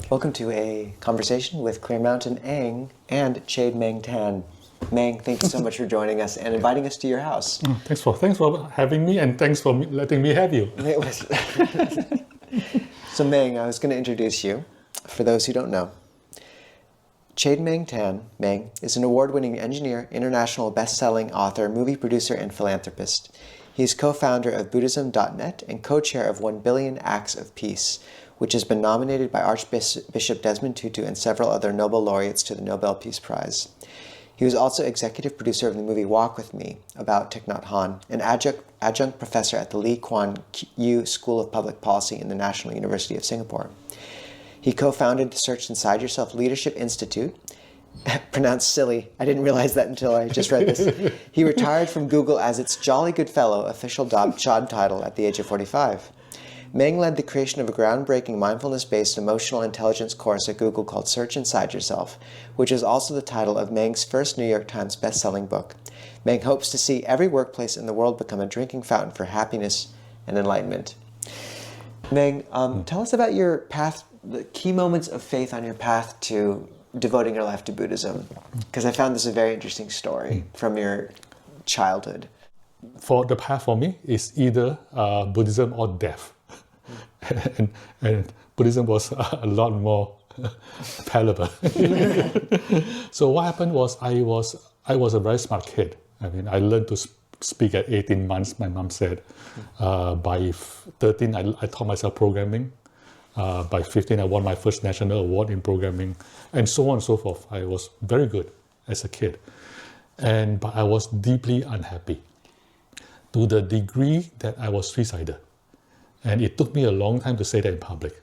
Welcome to a conversation with Clear Mountain Eng and Chade Meng Tan. Meng, thank you so much for joining us and inviting us to your house. Thanks for having me, and thanks for letting me have you. So Meng, I was going to introduce you. For those who don't know, Chade Meng Tan, Meng, is an award-winning engineer, international best-selling author, movie producer, and philanthropist. He is co-founder of Buddhism.net and co-chair of 1 Billion Acts of Peace, which has been nominated by Archbishop Desmond Tutu and several other Nobel laureates to the Nobel Peace Prize. He was also executive producer of the movie Walk With Me, about Thich Nhat Hanh, an adjunct professor at the Lee Kuan Yew School of Public Policy in the National University of Singapore. He co-founded the Search Inside Yourself Leadership Institute, pronounced silly, I didn't realize that until I just read this. He retired from Google as its Jolly Good Fellow official job title at the age of 45. Meng led the creation of a groundbreaking mindfulness-based emotional intelligence course at Google called Search Inside Yourself, which is also the title of Meng's first New York Times best-selling book. Meng hopes to see every workplace in the world become a drinking fountain for happiness and enlightenment. Meng, tell us about your path, the key moments of faith on your path to devoting your life to Buddhism, because I found this a very interesting story from your childhood. For the path for me is either Buddhism or death. and Buddhism was a lot more palatable. So what happened was I was a very smart kid. I mean, I learned to speak at 18 months, my mom said. By 13, I taught myself programming. By 15, I won my first national award in programming, and so on and so forth. I was very good as a kid. But I was deeply unhappy to the degree that I was suicidal. And it took me a long time to say that in public.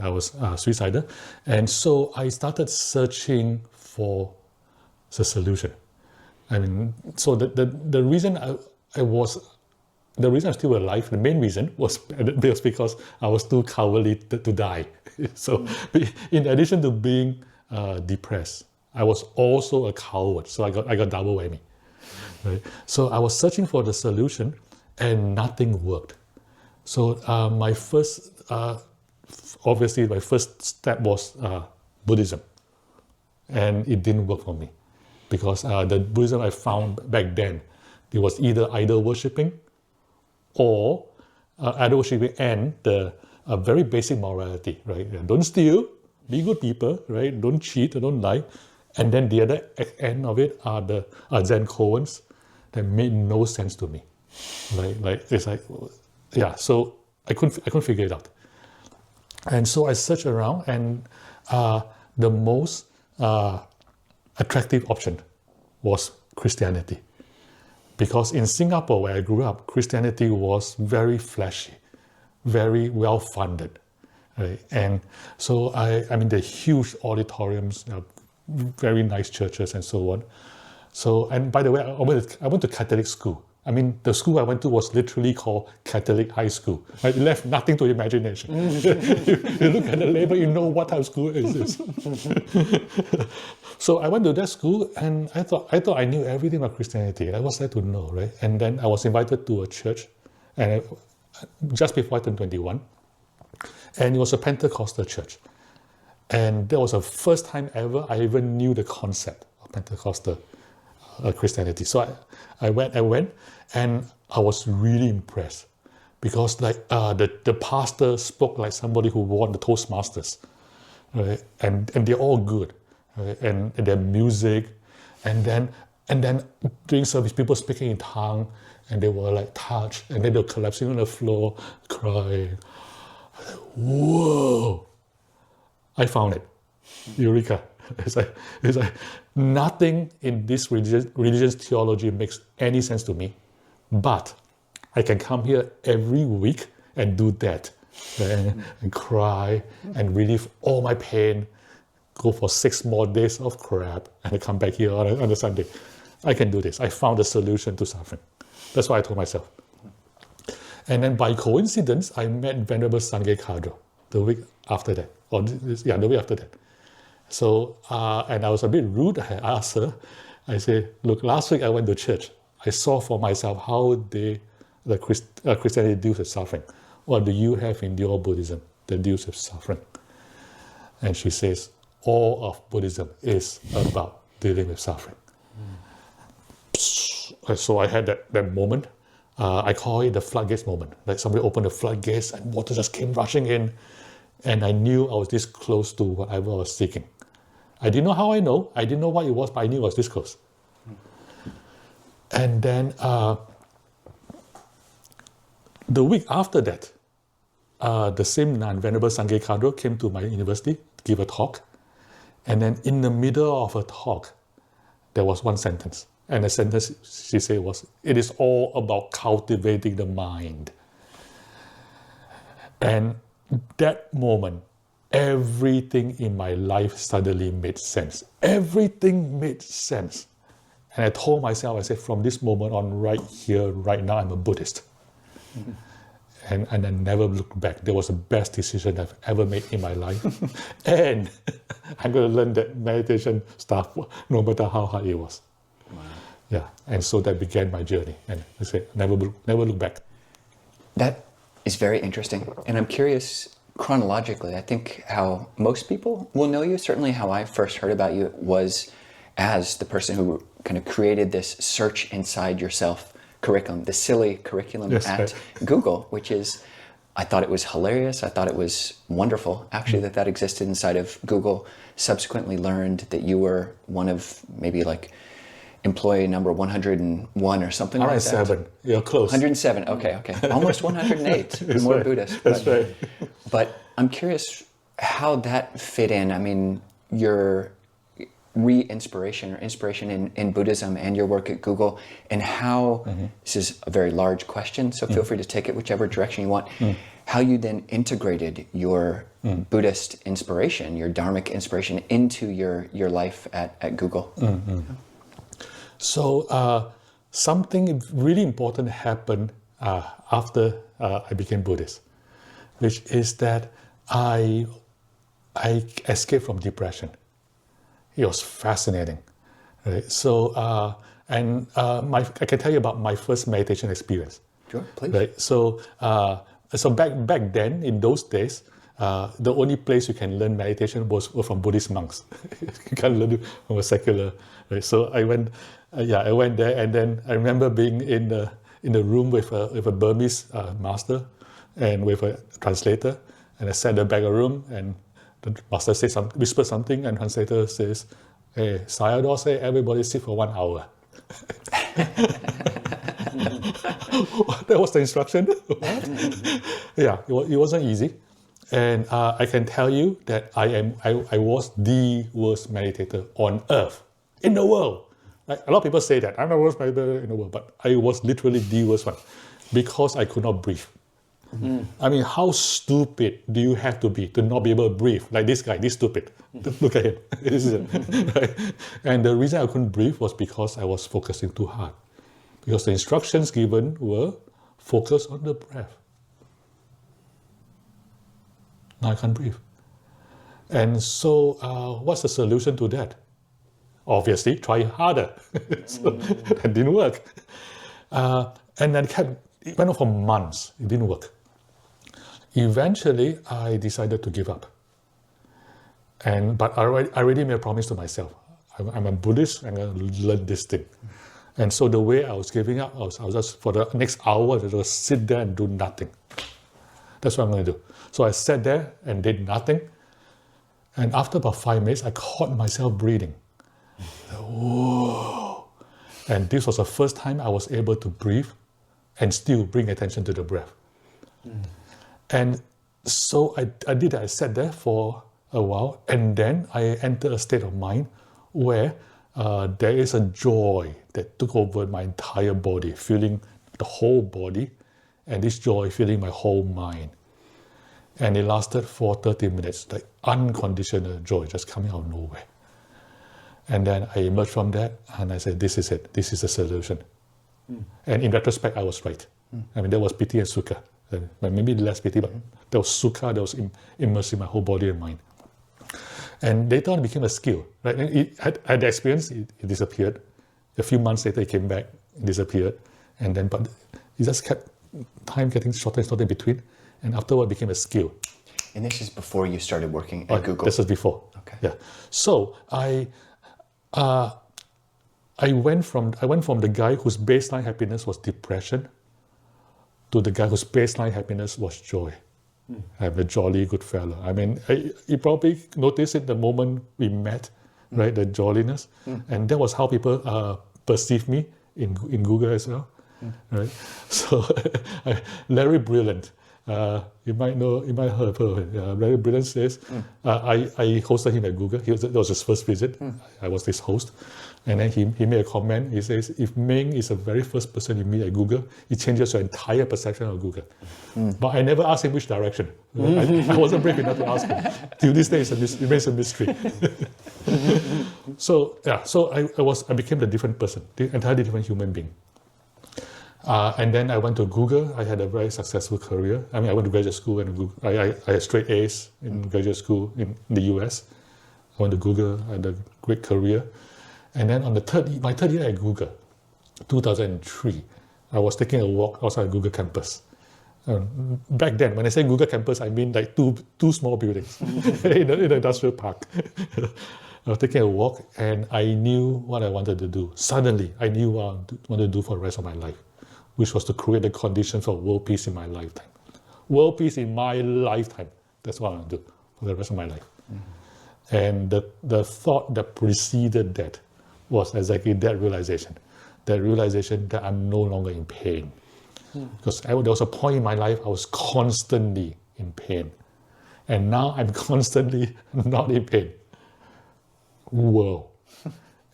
I was suicidal. And so I started searching for the solution. I mean, so the reason the reason I'm still alive, the main reason was because I was too cowardly to die. So in addition to being depressed, I was also a coward. So I got double whammy. Right? So I was searching for the solution and nothing worked. So obviously my first step was Buddhism, and it didn't work for me because the Buddhism I found back then, it was either idol worshipping or idol worshipping and the very basic morality, right? Don't steal, be good people, right? Don't cheat, don't lie. And then the other end of it are the Zen koans that made no sense to me, right? Yeah, so I couldn't figure it out. And so I searched around, and the most attractive option was Christianity. Because in Singapore, where I grew up, Christianity was very flashy, very well-funded. Right? And so I mean, the huge auditoriums, very nice churches and so on. So, and by the way, I went to Catholic school. I mean, the school I went to was literally called Catholic High School. Right? It left nothing to imagination. You look at the label, you know what type of school is this. So I went to that school, and I thought I knew everything about Christianity. I was there to know, right? And then I was invited to a church, and just before I turned 21, and it was a Pentecostal church. And that was the first time ever I even knew the concept of Pentecostal Christianity. So I went, and I was really impressed because the pastor spoke like somebody who won the Toastmasters, right? And they're all good, right? And their music, and then during service, people speaking in tongue, and they were like touched, and then they were collapsing on the floor, crying. Whoa! I found it, Eureka! It's like nothing in this religious theology makes any sense to me, but I can come here every week and do that, and cry and relieve all my pain, go for 6 more days of crap, and I come back here on a Sunday. I can do this. I found a solution to suffering. That's what I told myself. And then by coincidence, I met Venerable Sangye Kadro the week after that, the week after that. So, and I was a bit rude. I asked her, I said, look, last week I went to church. I saw for myself how Christianity deals with suffering. What do you have in your Buddhism that deals with suffering? And she says, all of Buddhism is about dealing with suffering. So I had that moment. I call it the floodgates moment. Like somebody opened the floodgates and water just came rushing in. And I knew I was this close to whatever I was seeking. I didn't know how I know. I didn't know what it was, but I knew I was this close. And then the week after that, the same nun, Venerable Sangye Kadro, came to my university to give a talk. And then in the middle of a talk, there was one sentence. And the sentence she said was, it is all about cultivating the mind. And that moment, everything in my life suddenly made sense. Everything made sense. And I told myself, I said, from this moment on, right here, right now, I'm a Buddhist. And I never looked back. That was the best decision I've ever made in my life. And I'm going to learn that meditation stuff, no matter how hard it was. Wow. Yeah, and so that began my journey. And I said, never look back. That is very interesting. And I'm curious, chronologically, I think how most people will know you, certainly how I first heard about you was as the person who kind of created this search inside yourself curriculum, the silly curriculum at Google, which is, I thought it was hilarious. I thought it was wonderful, actually, that existed inside of Google. Subsequently learned that you were one of maybe like employee number 101 or something like that. 107, you're close. 107, okay. Almost 108, more right. Buddhist. That's right. But I'm curious how that fit in. I mean, your re-inspiration or inspiration in Buddhism and your work at Google, and how, this is a very large question, so feel free to take it whichever direction you want, how you then integrated your Buddhist inspiration, your Dharmic inspiration into your life at Google. So something really important happened after I became Buddhist, which is that I escaped from depression. It was fascinating, right? So, I can tell you about my first meditation experience. Sure, please. Right. So, back then, in those days, the only place you can learn meditation was from Buddhist monks. You can't learn it from a secular. Right? So I went there, and then I remember being in the room with a Burmese master and with a translator, and I sat in the back of the room, and the master whispered something, and translator says, "Hey, Sayadaw say everybody sit for 1 hour." That was the instruction. Yeah, it wasn't easy, and I can tell you that I was the worst meditator on earth, in the world. Like, a lot of people say that I'm the worst meditator in the world, but I was literally the worst one because I could not breathe. I mean, how stupid do you have to be to not be able to breathe? Like this guy, this stupid. Look at him. Right? And the reason I couldn't breathe was because I was focusing too hard. Because the instructions given were focus on the breath. Now I can't breathe. And so what's the solution to that? Obviously, try harder. So that didn't work. And then it went on for months. It didn't work. Eventually, I decided to give up. But I already made a promise to myself. I'm a Buddhist, I'm going to learn this thing. And so the way I was giving up, I was just, for the next hour, I just sit there and do nothing. That's what I'm going to do. So I sat there and did nothing. And after about 5 minutes, I caught myself breathing. Whoa. And this was the first time I was able to breathe and still bring attention to the breath. And so I did that. I sat there for a while, and then I entered a state of mind where there is a joy that took over my entire body, feeling the whole body, and this joy filling my whole mind. And it lasted for 30 minutes, like unconditional joy just coming out of nowhere. And then I emerged from that, and I said, this is it. This is the solution. And in retrospect, I was right. I mean, there was piti and sukha. Maybe less piti, but there was sukha that was immersed in my whole body and mind. And later on, it became a skill. Right? And I had the experience, it disappeared. A few months later, it came back, it disappeared. And then, but it just kept time getting shorter and shorter in between. And afterward, it became a skill. And this is before you started working at Google? This is before. Okay. Yeah. So I went from the guy whose baseline happiness was depression to the guy whose baseline happiness was joy. I'm a jolly good fellow. I mean, you probably noticed it the moment we met, right? The jolliness. And that was how people perceive me in Google as well, right? So Larry Brilliant, you might have heard of her. Larry Brilliant says, I hosted him at Google. That was his first visit. I was his host. And then he made a comment. He says, if Meng is the very first person you meet at Google, it changes your entire perception of Google. But I never asked him which direction. I wasn't brave enough to ask him. Till this day, it remains a mystery. So I became a different person, the entirely different human being. And then I went to Google. I had a very successful career. I mean, I went to graduate school, and I had straight A's in graduate school in the US. I went to Google. I had a great career. And then on my third year at Google, 2003, I was taking a walk outside Google campus. Back then, when I say Google campus, I mean like two small buildings in the industrial park. I was taking a walk, and I knew what I wanted to do. Suddenly, I knew what I wanted to do for the rest of my life, which was to create the conditions for world peace in my lifetime. World peace in my lifetime. That's what I want to do for the rest of my life. And the thought that preceded that was exactly that realization that I'm no longer in pain. Because there was a point in my life I was constantly in pain. And now I'm constantly not in pain. Whoa.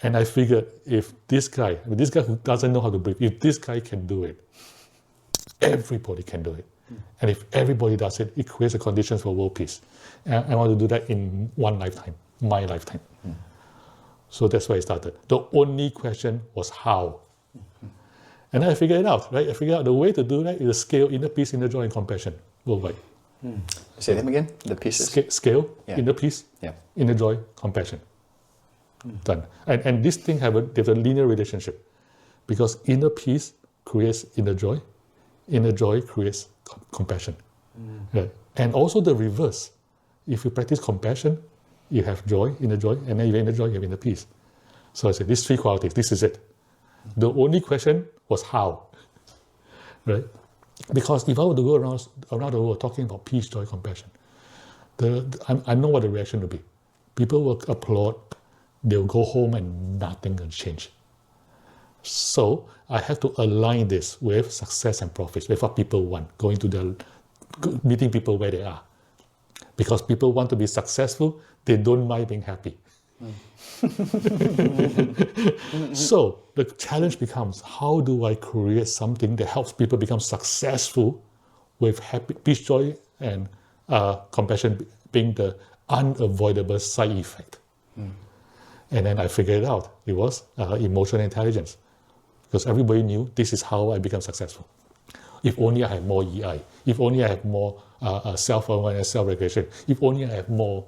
And I figured if this guy who doesn't know how to breathe, if this guy can do it, everybody can do it. And if everybody does it, it creates the conditions for world peace. And I want to do that in one lifetime, my lifetime. So that's where I started. The only question was how. And I figured it out, right? I figured out the way to do that is to scale inner peace, inner joy, and compassion worldwide. Say them again, the pieces. Scale, inner peace, inner joy, compassion. Done. And this thing there's a linear relationship, because inner peace creates inner joy creates compassion. Right? And also the reverse. If you practice compassion, you have joy, and then you have inner joy, you have inner peace. So I said, these three qualities, this is it. The only question was how, right? Because if I were to go around the world talking about peace, joy, compassion, I know what the reaction will be. People will applaud, they'll go home and nothing will change. So I have to align this with success and profits, with what people want, meeting people where they are. Because people want to be successful, they don't mind being happy. So the challenge becomes, how do I create something that helps people become successful with happy, peace, joy, and compassion being the unavoidable side effect? And then I figured it out. It was emotional intelligence. Because everybody knew this is how I become successful. If only I had more EI. If only I had more self-awareness, self-regulation. If only I had more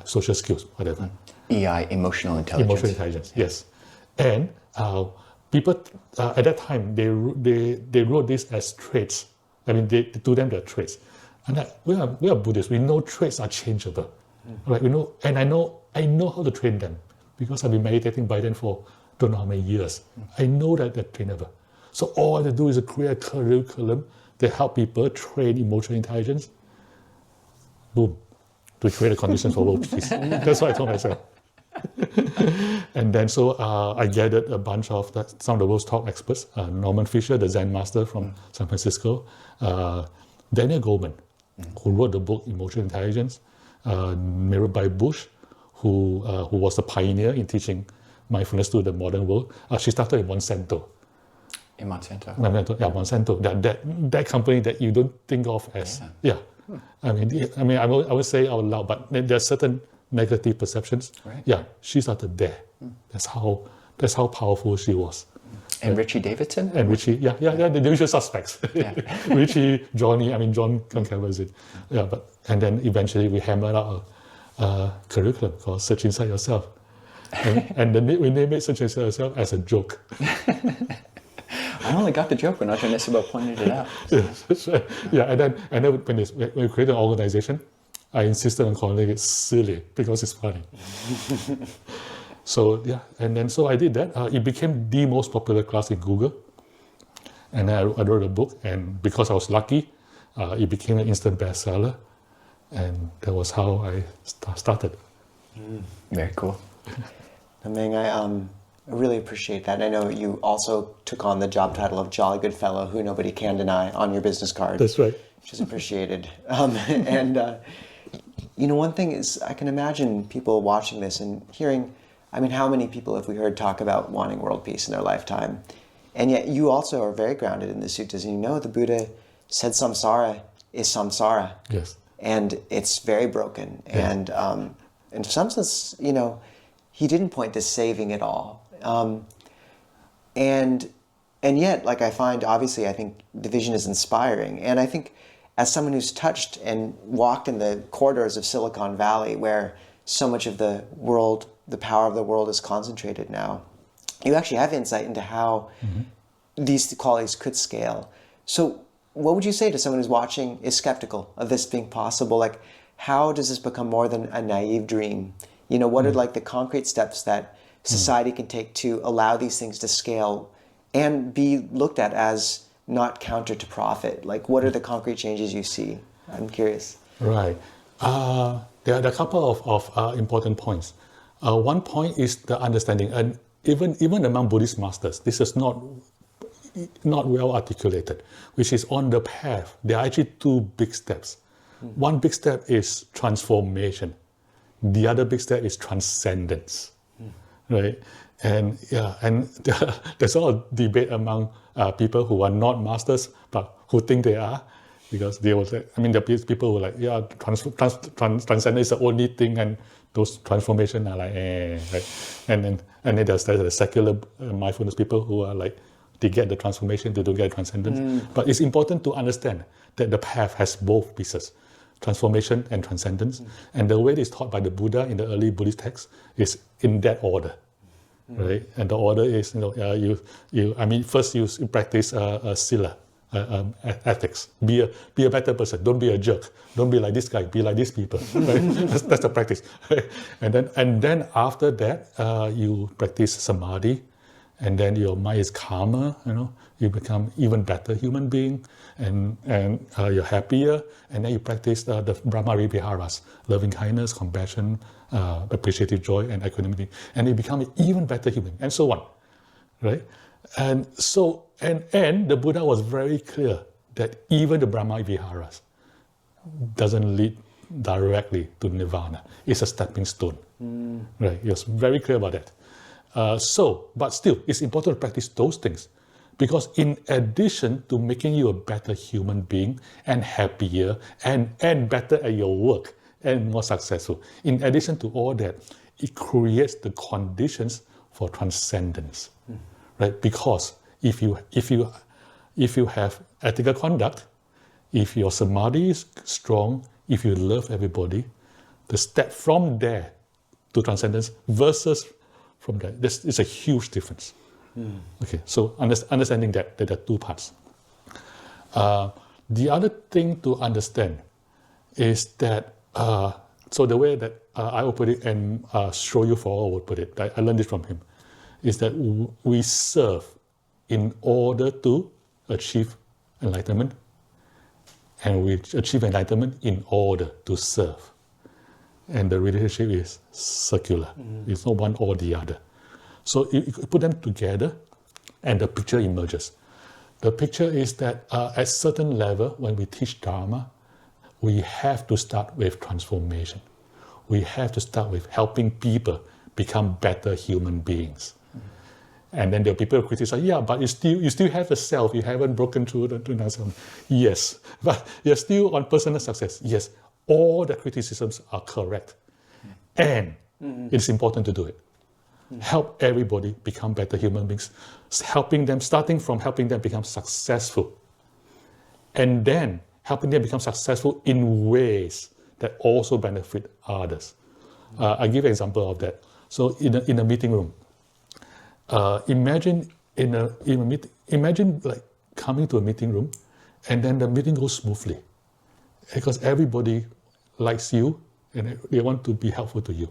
social skills, whatever. EI, emotional intelligence. Emotional intelligence, yes. And people at that time, they wrote this as traits. I mean, to them, they're traits. And we are Buddhists. We know traits are changeable. Right? We know, and I know how to train them, because I've been meditating by then for don't know how many years. I know that they're trainable. So all I have to do is to create a curriculum that help people train emotional intelligence. Boom. To create the conditions for world peace. That's what I told myself. And then so I gathered a bunch of some of the world's top experts. Norman Fisher, the Zen master from San Francisco. Daniel Goleman, who wrote the book Emotional Intelligence. Mirabai Bush, who was a pioneer in teaching mindfulness to the modern world. She started in Monsanto. In Monsanto? Yeah, Monsanto. That company that you don't think of as... Yeah. I mean, I would say out loud, but there are certain negative perceptions. Right. Yeah, she started there. That's how powerful she was. And Richie Davidson? And Richie, the usual suspects. Richie, Johnny, John covers it. Yeah, and then eventually we hammered out a curriculum called Search Inside Yourself. And we named it Search Inside Yourself as a joke. I only got the joke when Ajahn Nisaba pointed it out. Yeah, and then when we created an organization, I insisted on calling it silly because it's funny. So yeah, and then so I did that. It became the most popular class in Google. And I wrote a book, and because I was lucky, it became an instant bestseller. And that was how I started. Very cool. Meng, I really appreciate that. I know you also took on the job title of Jolly Good Fellow, who nobody can deny, on your business card. That's right. Which is appreciated. One thing is, I can imagine people watching this and hearing, how many people have we heard talk about wanting world peace in their lifetime? And yet you also are very grounded in the suttas, and the Buddha said samsara is samsara. Yes. And it's very broken. Yeah. And in some sense, he didn't point to saving it all. And yet, I find, obviously, I think the vision is inspiring. And I think as someone who's touched and walked in the corridors of Silicon Valley, where so much of the world, the power of the world is concentrated now, you actually have insight into how these qualities could scale. So what would you say to someone who's watching, is skeptical of this being possible? How does this become more than a naive dream? What are the concrete steps that society can take to allow these things to scale and be looked at as not counter to profit? What are the concrete changes you see? I'm curious. Right. There are a couple of important points. One point is the understanding, and even among Buddhist masters, this is not well articulated, which is on the path. There are actually two big steps. One big step is transformation. The other big step is transcendence, right? And there's all a debate among people who are not masters but who think they are, because they will say, there are people who are like, yeah, transcendence is the only thing, and those transformation are like, right? And then there's the secular mindfulness people who are like, they get the transformation, they don't get transcendence. But it's important to understand that the path has both pieces, transformation and transcendence. And the way it's taught by the Buddha in the early Buddhist texts is in that order, right? And the order is, first you practice sila, ethics. Be a better person. Don't be a jerk. Don't be like this guy. Be like these people. Right? That's the practice. Right? And then after that, you practice samadhi, and then your mind is calmer. You become even better human being, and you're happier. And then you practice the brahmacharya viharas: loving kindness, compassion, appreciative joy, and equanimity. And you become an even better human, and so on. Right? And so, and the Buddha was very clear that even the Brahma Viharas doesn't lead directly to nirvana. It's a stepping stone. Right? He was very clear about that. But still, it's important to practice those things, because in addition to making you a better human being and happier and better at your work and more successful, in addition to all that, it creates the conditions for transcendence. Right? Because if you have ethical conduct, if your samadhi is strong, if you love everybody, the step from there to transcendence versus from there, this is a huge difference. Okay, so understanding that there are two parts. The other thing to understand is that, so the way that I would put it, and Show You For All would put it, I learned this from him, is that we serve in order to achieve enlightenment, and we achieve enlightenment in order to serve. And the relationship is circular. It's not one or the other. So you put them together, and the picture emerges. The picture is that at certain level, when we teach Dharma, we have to start with transformation. We have to start with helping people become better human beings. And then there are people who criticize, yeah, but you still have a self. You haven't broken through to self. Yes, but you're still on personal success. Yes, all the criticisms are correct. And it's important to do it. Help everybody become better human beings, starting from helping them become successful. And then helping them become successful in ways that also benefit others. I'll give an example of that. So in a meeting room, imagine like coming to a meeting room, and then the meeting goes smoothly, because everybody likes you and they want to be helpful to you.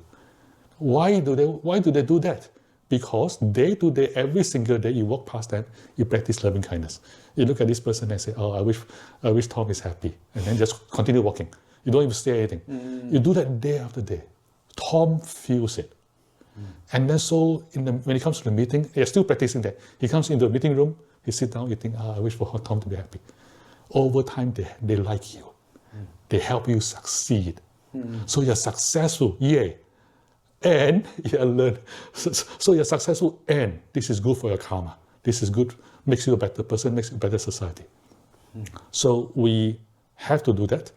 Why do they do that? Because day to day, every single day you walk past them, you practice loving kindness. You look at this person and say, oh, I wish Tom is happy. And then just continue walking. You don't even say anything. You do that day after day. Tom feels it. And then so when he comes to the meeting, you're still practicing that. He comes into the meeting room, he sits down, you think, I wish for Tom to be happy. Over time, they like you. They help you succeed. So you're successful, yay. And you learn. So you're successful and this is good for your karma. This is good, makes you a better person, makes you a better society. So we have to do that.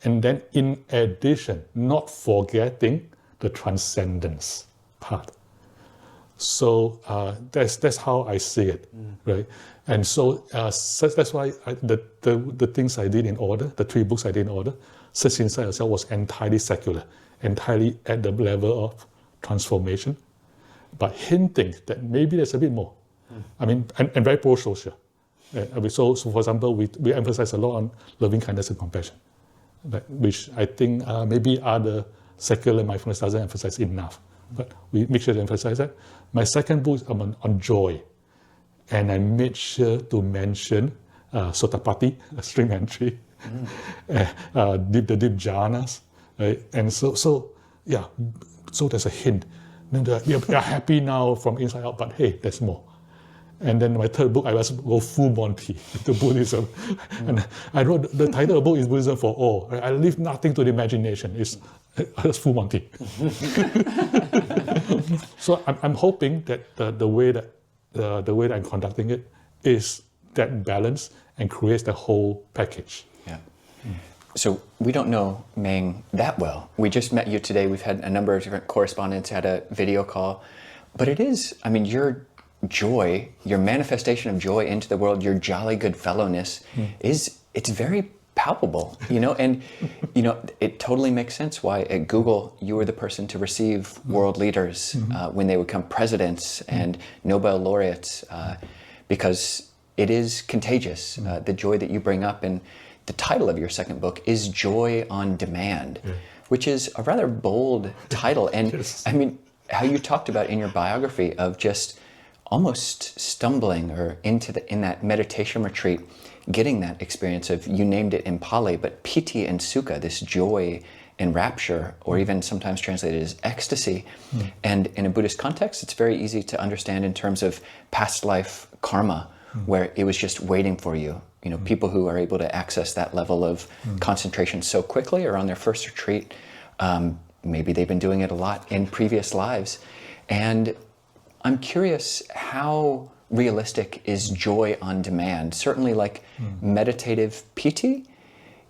And then in addition, not forgetting the transcendence part. So that's how I see it, right? And so that's why the things I did in order, the 3 books I did in order, Search Inside Yourself was entirely secular, entirely at the level of transformation, but hinting that maybe there's a bit more. I mean, and very pro-social. So for example, we emphasize a lot on loving kindness and compassion, which I think maybe other secular mindfulness doesn't emphasize enough. But we make sure to emphasize that. My second book is on joy. And I made sure to mention Sotapatti, stream entry, the deep jhanas, right? And so there's a hint. You're happy now from inside out, but hey, there's more. And then my third book, I was go full Monty to Buddhism. And I wrote, the title of the book is Buddhism for All. Right? I leave nothing to the imagination. It's full Monty. So I'm hoping that the way that I'm conducting it is that balance and creates the whole package. Yeah. So we don't know Meng that well. We just met you today. We've had a number of different correspondents, had a video call. But it is, I mean, your joy, your manifestation of joy into the world, your jolly good fellowness it's very palpable, and, it totally makes sense why at Google, you were the person to receive world leaders when they would become presidents and Nobel laureates, because it is contagious, the joy that you bring up. And the title of your second book is Joy on Demand, which is a rather bold title. And yes. I mean, how you talked about in your biography of just almost stumbling or in that meditation retreat, getting that experience of, you named it in Pali, but piti and sukha, this joy and rapture, or even sometimes translated as ecstasy. And in a Buddhist context, it's very easy to understand in terms of past life karma, where it was just waiting for you. People who are able to access that level of concentration so quickly or on their first retreat, maybe they've been doing it a lot in previous lives. And I'm curious, how realistic is joy on demand? Certainly like meditative piti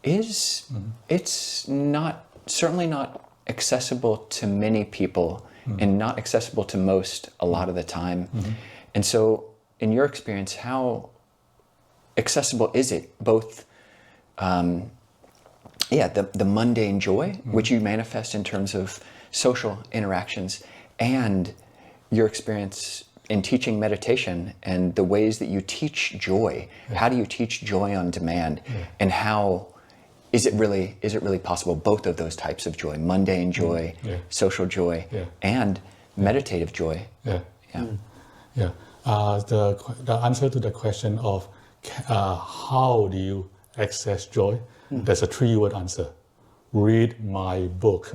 it's certainly not accessible to many people and not accessible to most a lot of the time. And so in your experience, how accessible is it, both the mundane joy, which you manifest in terms of social interactions, and your experience in teaching meditation and the ways that you teach joy? How do you teach joy on demand? And how is it really possible, both of those types of joy, mundane joy, social joy, and meditative joy? The answer to the question of how do you access joy, there's a 3-word answer: read my book.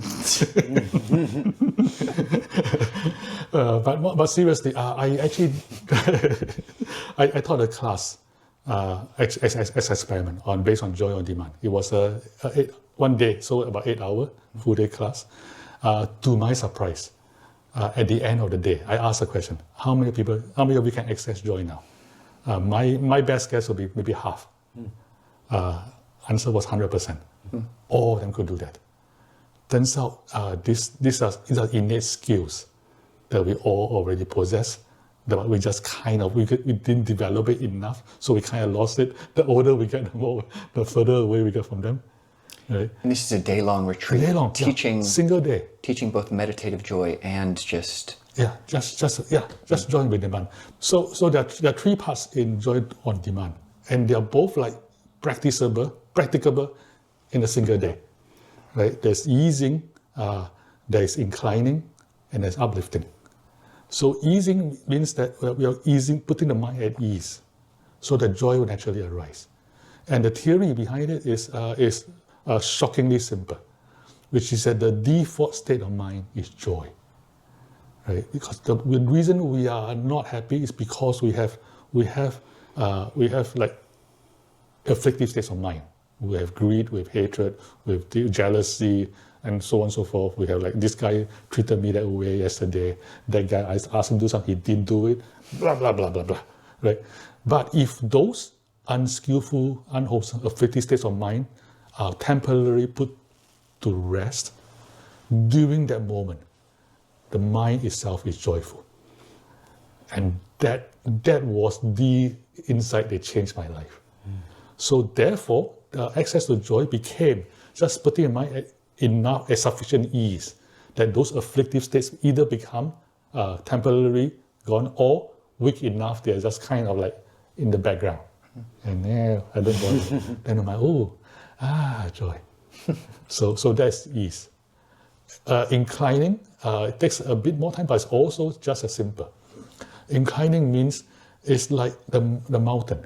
But seriously, I actually I taught a class as experiment based on joy on demand. It was one day, so about 8 hour full day class. To my surprise, at the end of the day, I asked a question: how many of you can access joy now? My best guess would be maybe half. Answer was 100%. All of them could do that. Turns out these are innate skills that we all already possess, but we just we didn't develop it enough, so we kind of lost it. The older we get, the further away we get from them. Right? And this is a day-long retreat. Teaching single day. Teaching both meditative joy and just joy on demand. So there are 3 parts in joy on demand, and they are both like practicable in a single day. right? There's easing, there's inclining, and there's uplifting. So easing means that we are easing, putting the mind at ease, so that joy will naturally arise. And the theory behind it is shockingly simple, which is that the default state of mind is joy, right? Because the reason we are not happy is because we have like afflictive states of mind. We have greed, we have hatred, we have jealousy, and so on and so forth. We have like, this guy treated me that way yesterday, that guy, I asked him to do something, he didn't do it, blah, blah, blah, blah, blah, right? But if those unskillful, unwholesome, afflictive states of mind are temporarily put to rest, during that moment, the mind itself is joyful. And that was the insight that changed my life. So therefore, access to joy became just putting in mind enough, a sufficient ease that those afflictive states either become temporarily gone or weak enough, they're just kind of like in the background. And now I don't bother. Then I'm like, joy. So that's ease. Inclining, it takes a bit more time, but it's also just as simple. Inclining means it's like the mountain,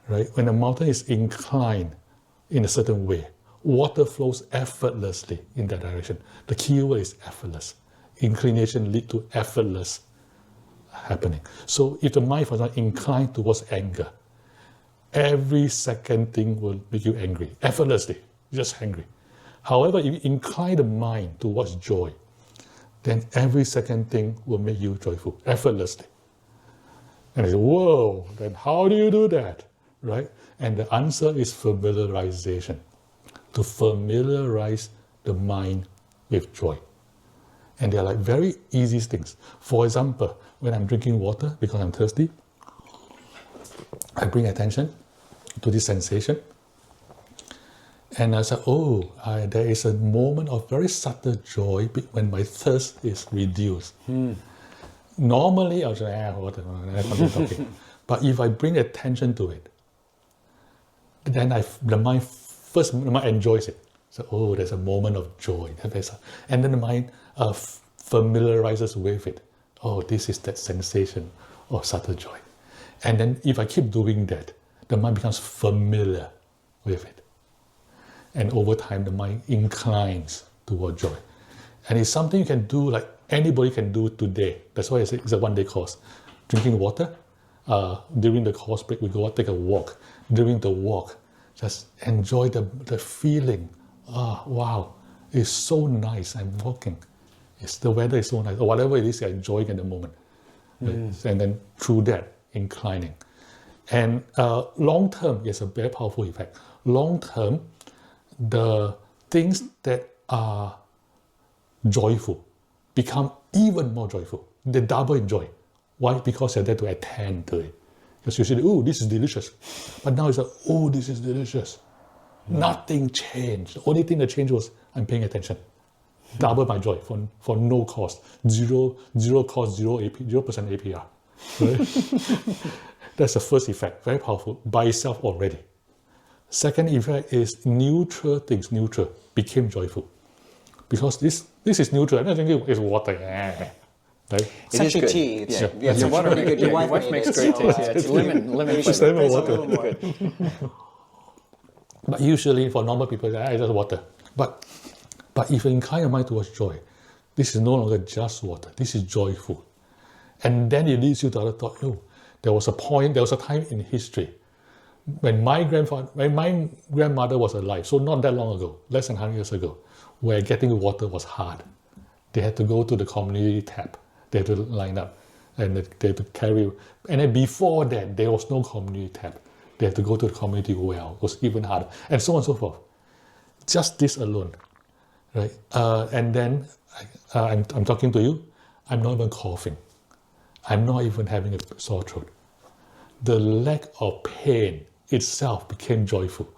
right? When the mountain is inclined in a certain way, water flows effortlessly in that direction. The key word is effortless. Inclination leads to effortless happening. So if the mind, for example, inclined towards anger, every second thing will make you angry, effortlessly, just angry. However, if you incline the mind towards joy, then every second thing will make you joyful, effortlessly. And I say, whoa, then how do you do that, right? And the answer is familiarization. To familiarize the mind with joy. And they're like very easy things. For example, when I'm drinking water because I'm thirsty, I bring attention to this sensation. And I said, there is a moment of very subtle joy when my thirst is reduced. Normally, I'll say, water, talking. But if I bring attention to it, then the mind enjoys it. So, there's a moment of joy. And then the mind familiarizes with it. This is that sensation of subtle joy. And then if I keep doing that, the mind becomes familiar with it. And over time, the mind inclines toward joy. And it's something you can do, like anybody can do today. That's why I say it's a one-day course. Drinking water. During the course break, we go out, take a walk. During the walk, just enjoy the feeling. Wow, it's so nice. I'm walking. The weather is so nice. Or whatever it is you're enjoying at the moment. And then through that, inclining. And long term, it's a very powerful effect. Long term, the things that are joyful become even more joyful. They double in joy. Why? Because you're there to attend to it. Because you say, this is delicious. But now it's like, this is delicious. Nothing changed. The only thing that changed was I'm paying attention. Double my joy for no cost. Zero cost, 0% APR. Right? That's the first effect. Very powerful by itself already. Second effect is neutral things became joyful. Because this is neutral. I think it's water. Right? It is good. tea. It's water. Your wife makes great tea. It's lemon It's lemon water. a little more. But usually for normal people, it's just water. But if you incline your mind towards joy, this is no longer just water. This is joyful. And then it leads you to other thought. There was a time in history when my grandmother was alive, so not that long ago, less than 100 years ago, where getting water was hard. They had to go to the community tap. They had to line up and they had to carry. And then before that, there was no community tap. They had to go to the community well. It was even harder. And so on and so forth. Just this alone. Right? And then I'm talking to you. I'm not even coughing. I'm not even having a sore throat. The lack of pain itself became joyful.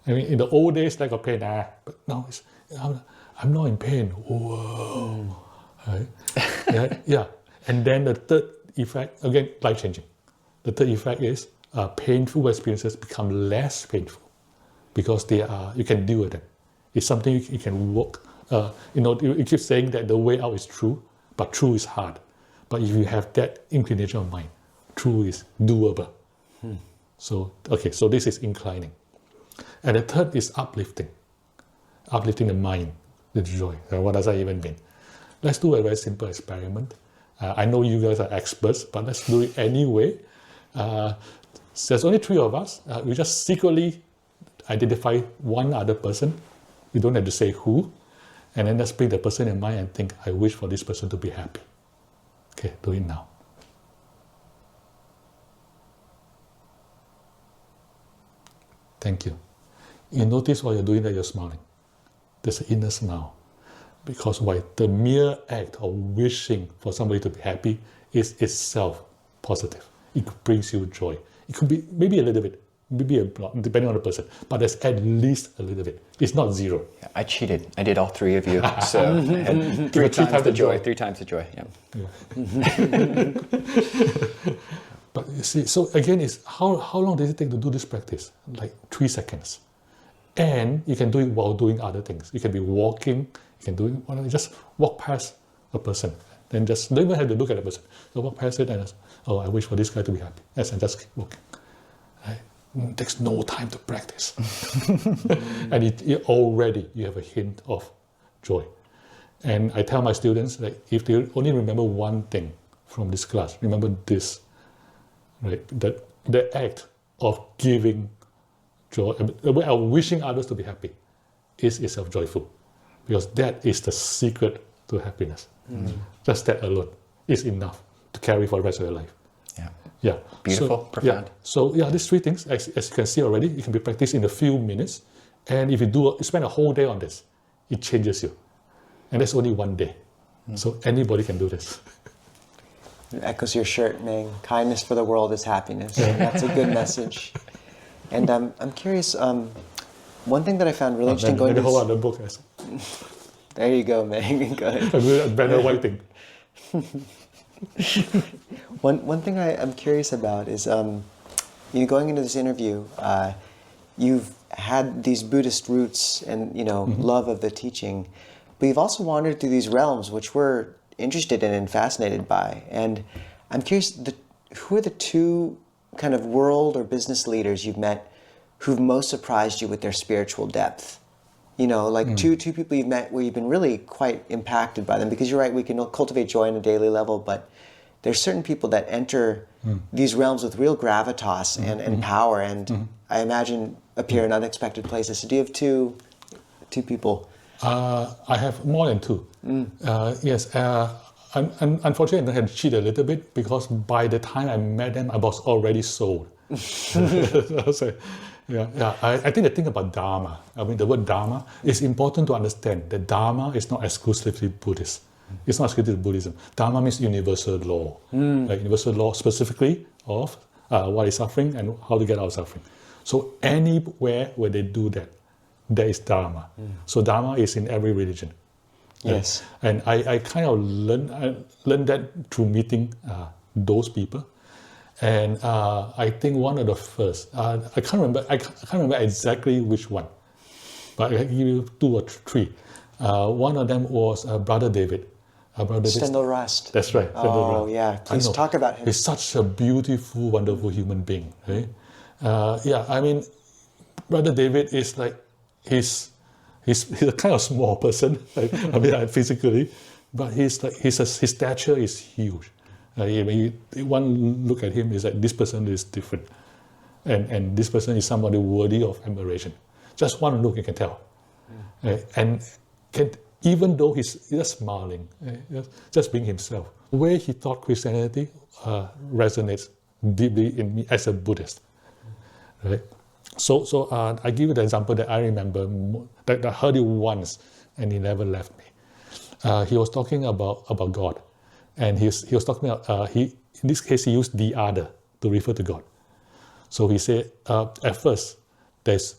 I mean, in the old days, lack of pain, but now I'm not in pain. Whoa. Right? Yeah. And then the third effect, again, life-changing. The third effect is painful experiences become less painful because you can deal with them. It's something you can work. You keep saying that the way out is true, but true is hard. But if you have that inclination of mind, true is doable. So this is inclining. And the third is uplifting. Uplifting the mind, the joy. What does that even mean? Let's do a very simple experiment. I know you guys are experts, but let's do it anyway. There's only 3 of us. We just secretly identify one other person. You don't have to say who. And then let's bring the person in mind and think, I wish for this person to be happy. Okay, do it now. Thank you. You notice while you're doing that, you're smiling. There's an inner smile. Because why? The mere act of wishing for somebody to be happy is itself positive. It brings you joy. It could be maybe a little bit, maybe a lot, depending on the person, but there's at least a little bit. It's not zero. Yeah, I cheated. I did all 3 of you. So I had 3 times the joy. 3 times the joy. Yeah. But you see, so again, it's how long does it take to do this practice? Like 3 seconds. And you can do it while doing other things. You can be walking, you can do it, just walk past a person. Then just don't even have to look at the person. So walk past it and just, I wish for this guy to be happy. Yes, and just keep walking. Right? It takes no time to practice. And it already you have a hint of joy. And I tell my students that if they only remember one thing from this class, remember this. Right? That the act of giving joy, the way of wishing others to be happy, is itself joyful, because that is the secret to happiness. Just that alone is enough to carry for the rest of your life. Yeah. Beautiful, profound. So these 3 things, as you can see already, it can be practiced in a few minutes, and if you spend a whole day on this, it changes you, and that's only one day. So anybody can do this. It echoes your shirt, Meng. Kindness for the world is happiness. And that's a good message. And I'm curious, one thing that I found really interesting going to... hold on the book. There you go, Meng. Go ahead. I'm doing a banner writing. One thing I'm curious about is, you going into this interview, you've had these Buddhist roots and, love of the teaching, but you've also wandered through these realms, which we're interested in and fascinated by. And I'm curious, who are the 2 kind of world or business leaders you've met who've most surprised you with their spiritual depth? Two people you've met where you've been really quite impacted by them, because you're right, we can cultivate joy on a daily level, but there's certain people that enter these realms with real gravitas and power, and I imagine appear in unexpected places. So do you have two people? I have more than 2. Yes. Unfortunately, I had to cheat a little bit, because by the time I met them, I was already sold. So, I think the thing about Dharma, the word Dharma, is important to understand that Dharma is not exclusively Buddhist. It's not exclusively Buddhism. Dharma means universal law. Like universal law specifically of what is suffering and how to get out of suffering. So anywhere where they do that, there is Dharma. So Dharma is in every religion. Yes. And I kind of learned that through meeting those people. And I think one of the first, I can't remember exactly which one, but I give you 2 or 3. One of them was Brother David. Stendhal Rust. That's right. Oh, yeah. Please talk about him. He's such a beautiful, wonderful human being. Right? Brother David is like, he's a kind of small person, physically, but his stature is huge. When one look at him, is like, this person is different, and this person is somebody worthy of admiration. Just one look, you can tell, and even though he's just smiling, just being himself. The way he taught Christianity resonates deeply in me as a Buddhist, right? So I give you the example that I remember, that I heard it once and he never left me. He was talking about God, and he was talking about, in this case he used the other to refer to God. So he said, at first there's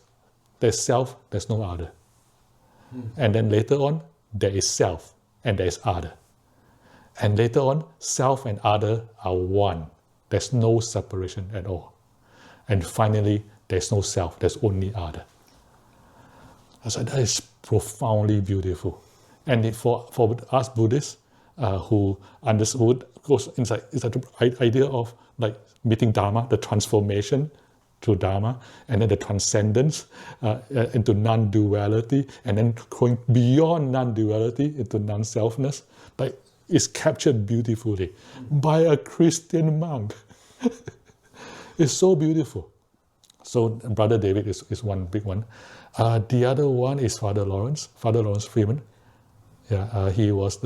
self, there's no other. And then later on, there is self and there is other. And later on, self and other are one. There's no separation at all. And finally, there's no self, there's only other. I said, that is profoundly beautiful. And for us Buddhists who understood, goes inside, is that the idea of like meeting Dharma, the transformation through Dharma, and then the transcendence into non-duality, and then going beyond non-duality into non-selfness. Like, it's captured beautifully by a Christian monk. It's so beautiful. So Brother David is one big one. The other one is Father Lawrence Freeman. Yeah, he was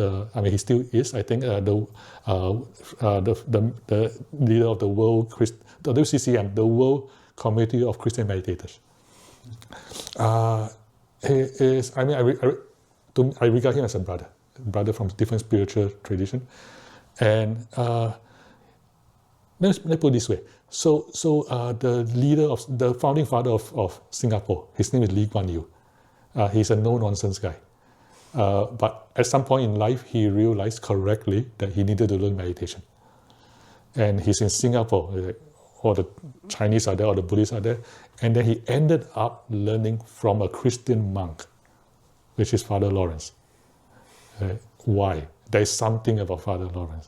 he still is, I think, the leader of the the WCCM, the World Community of Christian Meditators. He is, I regard him as a brother from different spiritual tradition. And let's put it this way. So the founding father of Singapore, his name is Lee Kuan Yew. He's a no-nonsense guy. But at some point in life, he realized correctly that he needed to learn meditation. And he's in Singapore, all the Chinese are there, all the Buddhists are there. And then he ended up learning from a Christian monk, which is Father Lawrence. Why? There's something about Father Lawrence.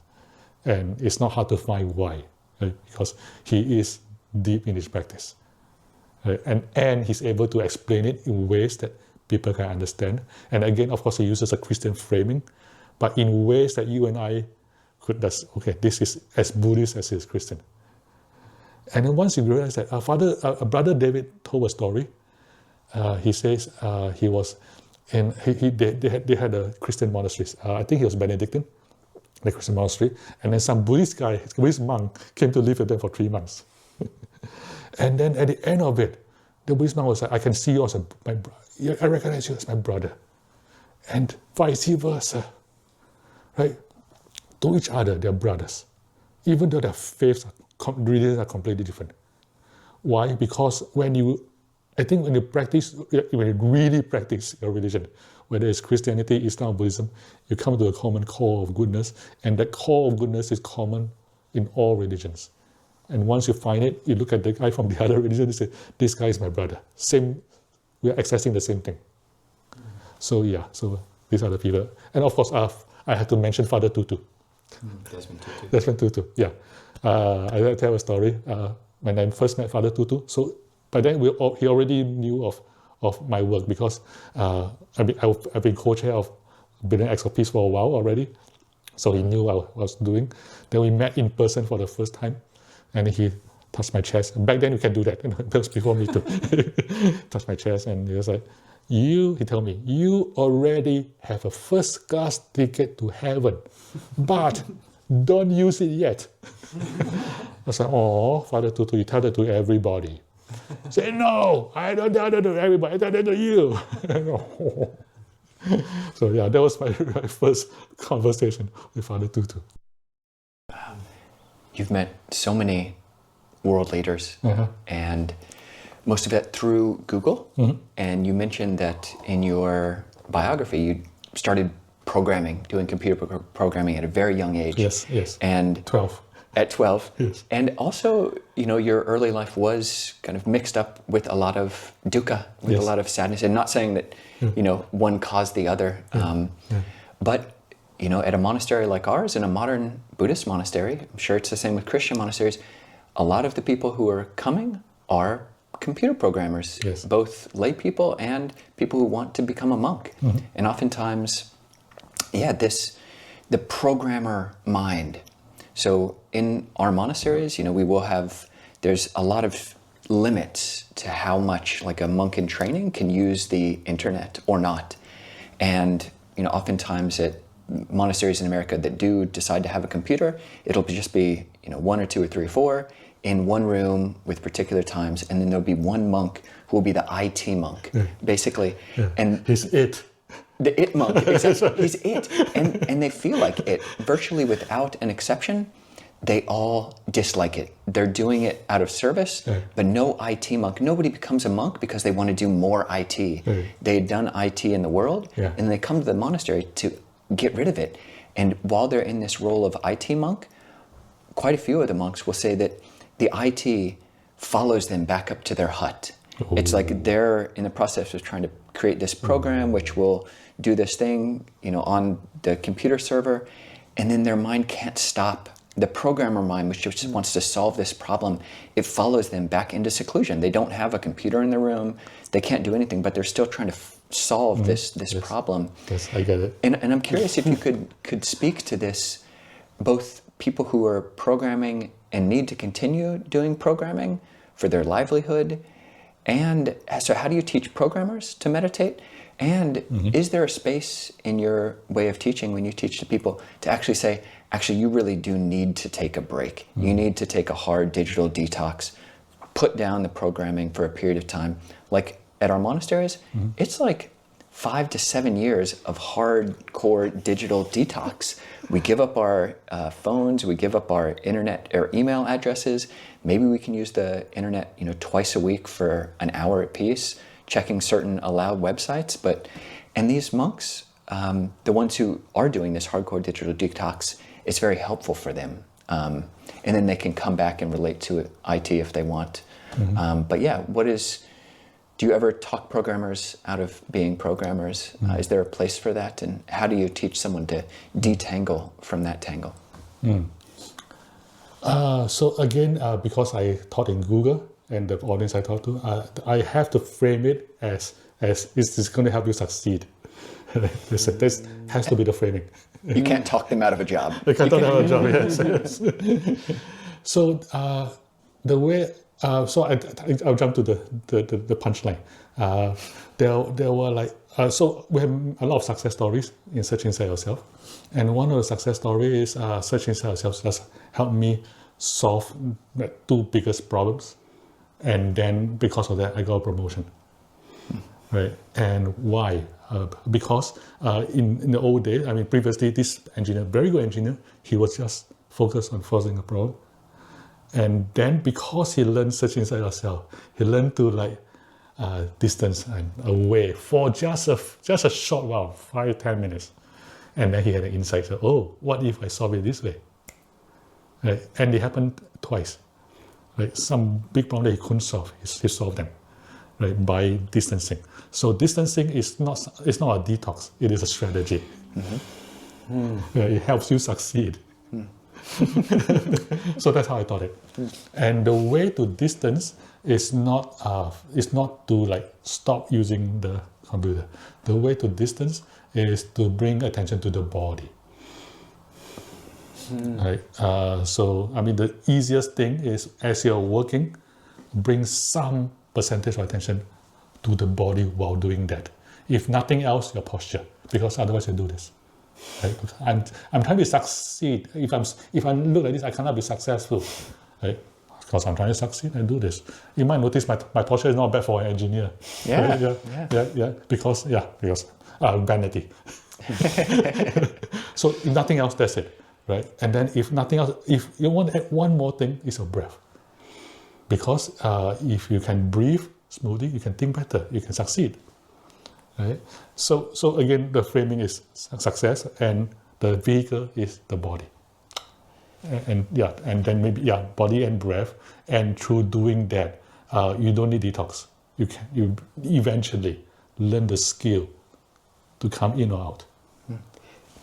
And it's not hard to find why, because he is deep in his practice. And he's able to explain it in ways that people can understand. And again, of course, he uses a Christian framing, but in ways that you and I could, this is as Buddhist as he is Christian. And then once you realize that, Brother David told a story. He says he was they had a Christian monastery. I think he was Benedictine, the Christian monastery. And then some Buddhist monk came to live with them for 3 months. And then at the end of it, the Buddhist monk was like, I can see you as my brother. I recognize you as my brother. And vice versa. Right? To each other, they're brothers. Even though their faiths religions are completely different. Why? Because when you really practice your religion, whether it's Christianity, Islam, Buddhism, you come to a common core of goodness, and that core of goodness is common in all religions. And once you find it, you look at the guy from the other religion and say, this guy is my brother. We are accessing the same thing. So these are the people. And of course, I have to mention Father Tutu. Desmond Tutu, yeah. I tell a story. When I first met Father Tutu, so by then he already knew of my work, because I've been co-chair of Billion Acts of Peace for a while already. So he knew what I was doing. Then we met in person for the first time, and he touched my chest. Back then you can do that. That was before me too. Touched my chest, and he was like, he told me, you already have a first class ticket to heaven, but don't use it yet. I was like, oh, Father Tutu, you tell that to everybody. Say, no, I don't tell that to everybody, I tell that to you. So yeah, that was my first conversation with Father Tutu. You've met so many world leaders, and most of that through Google. And you mentioned that in your biography, you started doing computer programming at a very young age. Yes. And 12. At 12. Yes. And also, your early life was kind of mixed up with a lot of dukkha, with a lot of sadness. And not saying that, one caused the other. But, at a monastery like ours, in a modern Buddhist monastery, I'm sure it's the same with Christian monasteries, a lot of the people who are coming are computer programmers, both lay people and people who want to become a monk. And oftentimes, the programmer mind. So in our monasteries, there's a lot of limits to how much like a monk in training can use the internet or not. And, oftentimes at monasteries in America that do decide to have a computer, it'll just be, 1 or 2 or 3 or 4 in one room with particular times, and then there'll be one monk who will be the IT monk, basically. And he's it. The it monk, exactly. He's it. And they feel like it. Virtually without an exception, they all dislike it. They're doing it out of service, but no IT monk. Nobody becomes a monk because they want to do more IT. They had done IT in the world, and they come to the monastery to get rid of it. And while they're in this role of IT monk, quite a few of the monks will say that the IT follows them back up to their hut. It's like they're in the process of trying to create this program which will do this thing, on the computer server, and then their mind can't stop. The programmer mind, which just wants to solve this problem, it follows them back into seclusion. They don't have a computer in the room. They can't do anything, but they're still trying to solve this problem. Yes, I get it. And I'm curious if you could speak to this, both people who are programming and need to continue doing programming for their livelihood, and so how do you teach programmers to meditate? And is there a space in your way of teaching, when you teach to people, to actually say, actually, you really do need to take a break. You need to take a hard digital detox, put down the programming for a period of time. Like at our monasteries, it's like 5 to 7 years of hardcore digital detox. We give up our phones, we give up our internet or email addresses. Maybe we can use the internet, twice a week for an hour apiece, checking certain allowed websites. And these monks, the ones who are doing this hardcore digital detox, it's very helpful for them. And then they can come back and relate to IT if they want. But yeah, do you ever talk programmers out of being programmers? Is there a place for that? And how do you teach someone to detangle from that tangle? So again, because I taught in Google and the audience I talk to, I have to frame it as is this going to help you succeed? This has to be the framing. You can't talk them out of a job. They can't talk out of a job, yes. So the way, I'll jump to the punchline. There were so we have a lot of success stories in Search Inside Yourself. And one of the success stories is Search Inside Yourself just helped me solve the 2 biggest problems. And then because of that, I got a promotion. Right? And why? Because in the old days, previously this engineer, very good engineer, he was just focused on solving a problem. And then because he learned Search Inside Yourself, he learned to distance and away for just a short while, 5-10 minutes. And then he had an insight, so, what if I solve it this way? Right? And it happened twice. Right? Some big problem that he couldn't solve, he solved them, right, by distancing. So distancing is not a detox, it is a strategy. It helps you succeed. So that's how I taught it. And the way to distance is not to stop using the computer. The way to distance is to bring attention to the body. Right? So the easiest thing is, as you're working, bring some percentage of attention to the body while doing that. If nothing else, your posture, because otherwise you do this. Right? I'm trying to succeed. If I look like this, I cannot be successful. Right? Because I'm trying to succeed and do this. You might notice my posture is not bad for an engineer. Yeah. Right? Yeah. Because vanity. So if nothing else, that's it. Right? And then if nothing else, if you want to add one more thing, it's your breath. Because if you can breathe smoothly, you can think better, you can succeed. Right? So again, the framing is success, and the vehicle is the body. And then maybe body and breath, and through doing that, you don't need detox. You eventually learn the skill to come in or out.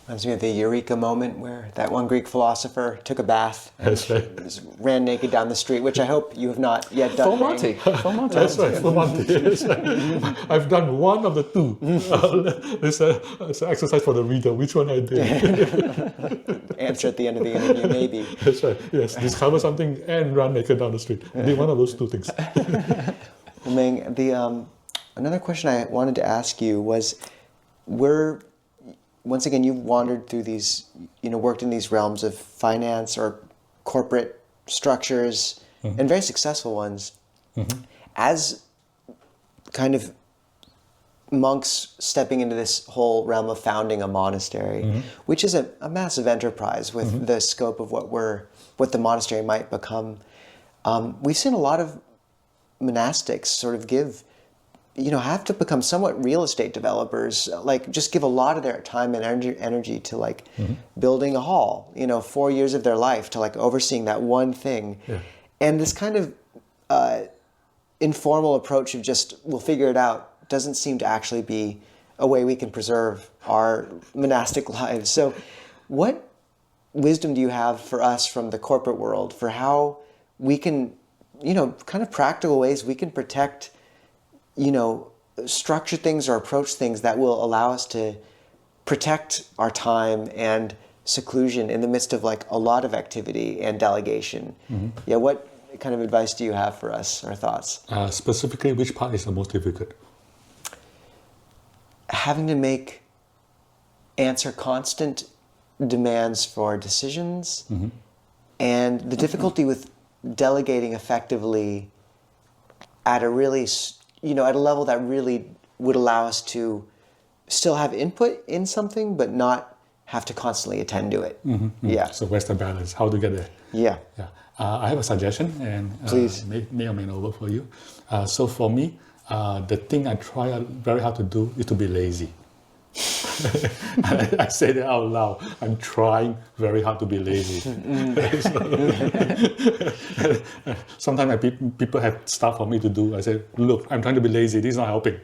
Reminds me of the Eureka moment where that one Greek philosopher took a bath and just ran naked down the street, which I hope you have not yet done. Full Monty. That's right, full Monty. That's right. I've done one of the 2. It's an exercise for the reader. Which one I did? Answer at the end of the interview, maybe. That's right. Yes, discover something and run naked down the street. I did one of those 2 things. Well, Meng, another question I wanted to ask you was, once again, you've wandered through these, worked in these realms of finance or corporate structures, and very successful ones. As kind of monks stepping into this whole realm of founding a monastery, which is a massive enterprise with the scope of what the monastery might become, we've seen a lot of monastics sort of have to become somewhat real estate developers, just give a lot of their time and energy to building a hall, 4 years of their life to overseeing that one thing. And this kind of informal approach of just, we'll figure it out doesn't seem to actually be a way we can preserve our monastic lives. So what wisdom do you have for us from the corporate world for how we can, kind of practical ways we can protect, structure things or approach things that will allow us to protect our time and seclusion in the midst of like a lot of activity and delegation? Yeah, what kind of advice do you have for us or thoughts? Specifically, which part is the most difficult? Having to answer constant demands for decisions, and the difficulty with delegating effectively at a really, at a level that really would allow us to still have input in something, but not have to constantly attend to it. Yeah. So where's the balance? How to get there? Yeah. Yeah. I have a suggestion, and Please. may or may not work for you. So for me, the thing I try very hard to do is to be lazy. I say that out loud. I'm trying very hard to be lazy. Sometimes people have stuff for me to do. I say, look, I'm trying to be lazy. This is not helping.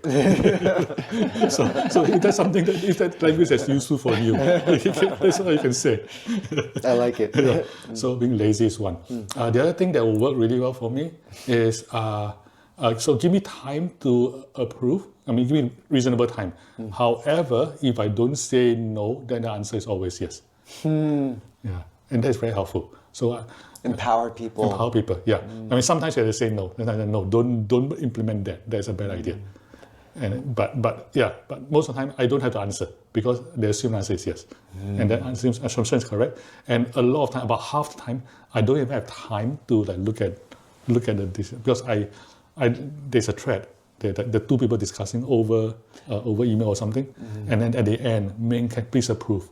so if that's something if that language is useful for you, that's all you can say. I like it. Yeah. So being lazy is one. The other thing that will work really well for me is so give me time to approve. I mean, give me reasonable time. However, if I don't say no, then the answer is always yes. Yeah, and that's very helpful. So Empower people. Empower people. Yeah. I mean, sometimes you have to say no. Sometimes no. Don't implement that. That's a bad idea. And but most of the time I don't have to answer because the assumed answer is yes, and that assumption is correct. And a lot of time, about half the time, I don't even have time to like look at the because there's a thread. The two people discussing over email or something, and then at the end, Meng, can please approve,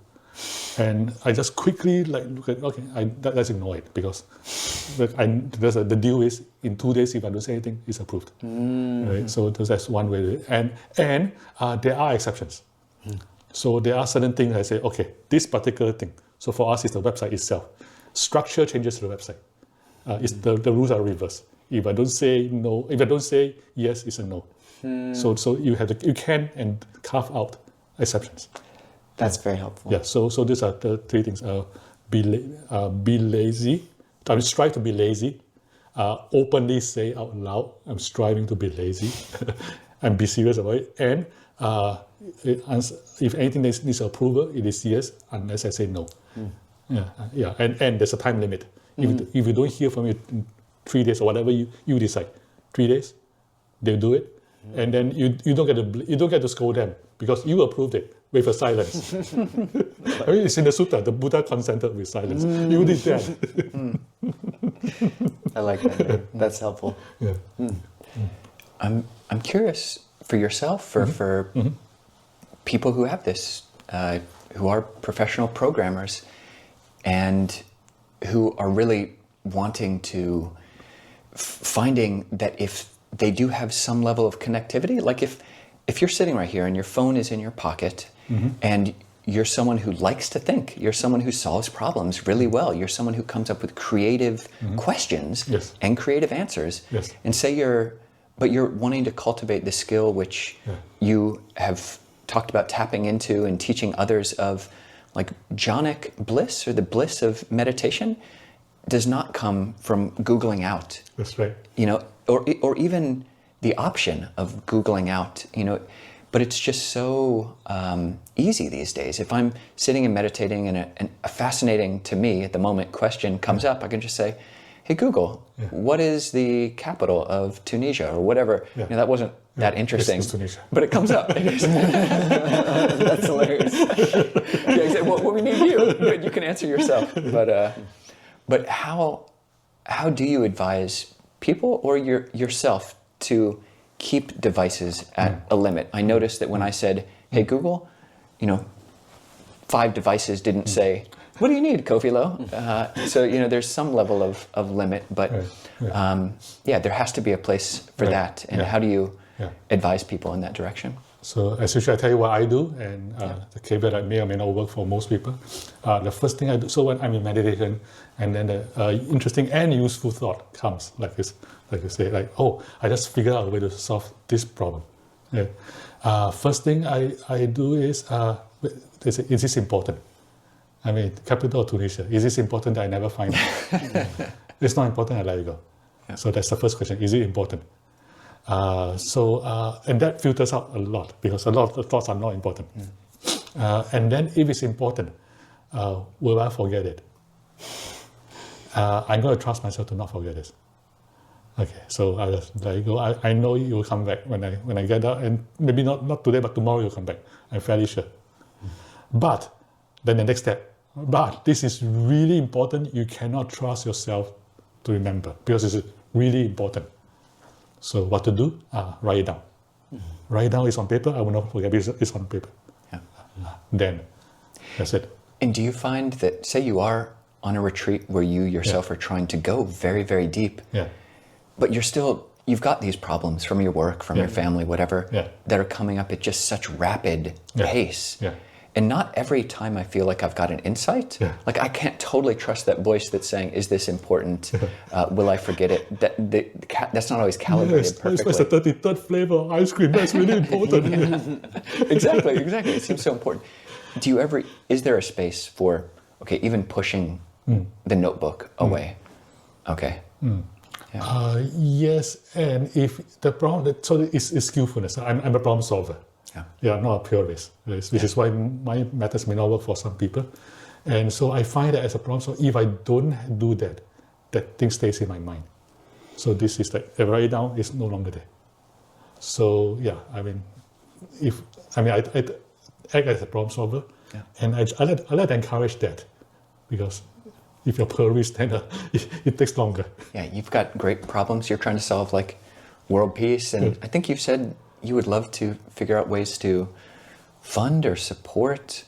and I just quickly like look at let's ignore it because the deal is in 2 days if I don't say anything, it's approved. Right? So that's one way, and there are exceptions. So there are certain things I say, okay, this particular thing. So for us, it's the website itself. Structure changes to the website. The rules are reversed. If I don't say no, if I don't say yes, it's a no. So you can and carve out exceptions. That's very helpful. Yeah. So these are the three things. Be lazy. I mean, strive to be lazy. Openly say out loud, I'm striving to be lazy, and be serious about it. And if anything needs approval, it is yes, unless I say no. Yeah. And there's a time limit. If you don't hear from it in 3 days or whatever you decide, 3 days, they'll do it, and then you don't get to scold them because you approved it with a silence. I mean, it's in the sutta. The Buddha consented with silence. You did that. I like that. That's helpful. Yeah. I'm curious for yourself, for people who have this, who are professional programmers, and who are really wanting to finding that if they do have some level of connectivity, like if you're sitting right here and your phone is in your pocket and you're someone who likes to think, you're someone who solves problems really well, you're someone who comes up with creative questions and creative answers, and say you're wanting to cultivate the skill which you have talked about tapping into and teaching others of, like jhanic bliss or the bliss of meditation, does not come from Googling out. That's right. Or even the option of Googling out, but it's just so easy these days. If I'm sitting and meditating and a fascinating to me at the moment question comes up, I can just say, hey Google, what is the capital of Tunisia or whatever? That wasn't that interesting, it's Tunisia. but it comes up. That's hilarious. Exactly. Well, we need you. Good, you can answer yourself. But how do you advise people or yourself to keep devices at a limit? I noticed that when I said, hey Google, 5 devices didn't say, what do you need, Kofi Lo? So there's some level of limit, but there has to be a place for that. And how do you advise people in that direction? So as usual, I tell you what I do, and the caveat that may or may not work for most people. The first thing I do, so when I'm in meditation, and then the interesting and useful thought comes, like this, like you say, like, oh, I just figured out a way to solve this problem. Yeah. First thing I do is, is this important? I mean, capital of Tunisia, is this important that I never find it? It's not important, I let it go. Yeah. So that's the first question, is it important? And that filters out a lot, because a lot of the thoughts are not important. And then if it's important, will I forget it? I'm going to trust myself to not forget this. Okay, so I just let it go. I know you will come back when I get out, and maybe not today, but tomorrow you'll come back. I'm fairly sure. But then the next step, but this is really important. You cannot trust yourself to remember, because it's really important. So what to do? Write it down. Write it down. It's on paper. I will not forget, because it's on paper. Yeah. Then that's it. And do you find that, say you are on a retreat where you yourself are trying to go very, very deep, but you've got these problems from your work, from your family, whatever, that are coming up at just such rapid pace. Yeah. And not every time I feel like I've got an insight, like I can't totally trust that voice that's saying, is this important? Will I forget it? That's not always calibrated perfectly. It's the 33rd flavor of ice cream. That's really important. Exactly. It seems so important. Is there a space for, even pushing the notebook away? Okay. Yeah. Yes, and if the problem, so it's skillfulness. I'm a problem solver. Yeah, not a purist, which is why my methods may not work for some people. And so I find that as a problem solver, if I don't do that, that thing stays in my mind. So this is like, I write it down, it's no longer there. So yeah, I I act as a problem solver, and I let encourage that, because if you're purist, then it takes longer. Yeah, you've got great problems you're trying to solve, like world peace, and I think you've said you would love to figure out ways to fund or support,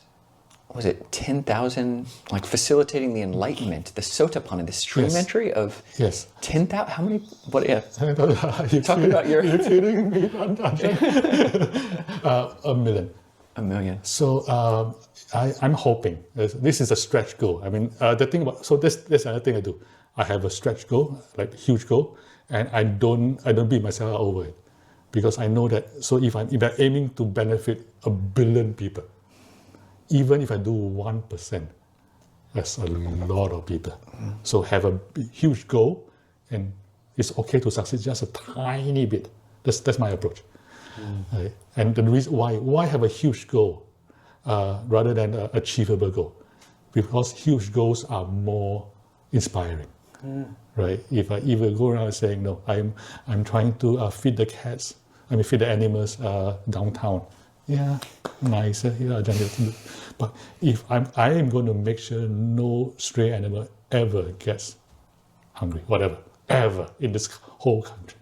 was it 10,000, like facilitating the enlightenment, the Sotapanna, the stream entry of 10,000, how many, what, talk about your... You're kidding me. A million. A million. So I'm hoping, this is a stretch goal. I mean, the thing about, so that's another thing I do. I have a stretch goal, like huge goal, and I don't beat myself over it. Because I know that, so if I'm aiming to benefit 1 billion people, even if I do 1%, that's a lot of people. So have a huge goal, and it's okay to succeed just a tiny bit. That's my approach. Right? And the reason why have a huge goal rather than an achievable goal? Because huge goals are more inspiring. Right? If I go around saying, no, I'm trying to feed the cats, feed the animals downtown. Yeah, nice. But if I am going to make sure no stray animal ever gets hungry, whatever, ever in this whole country.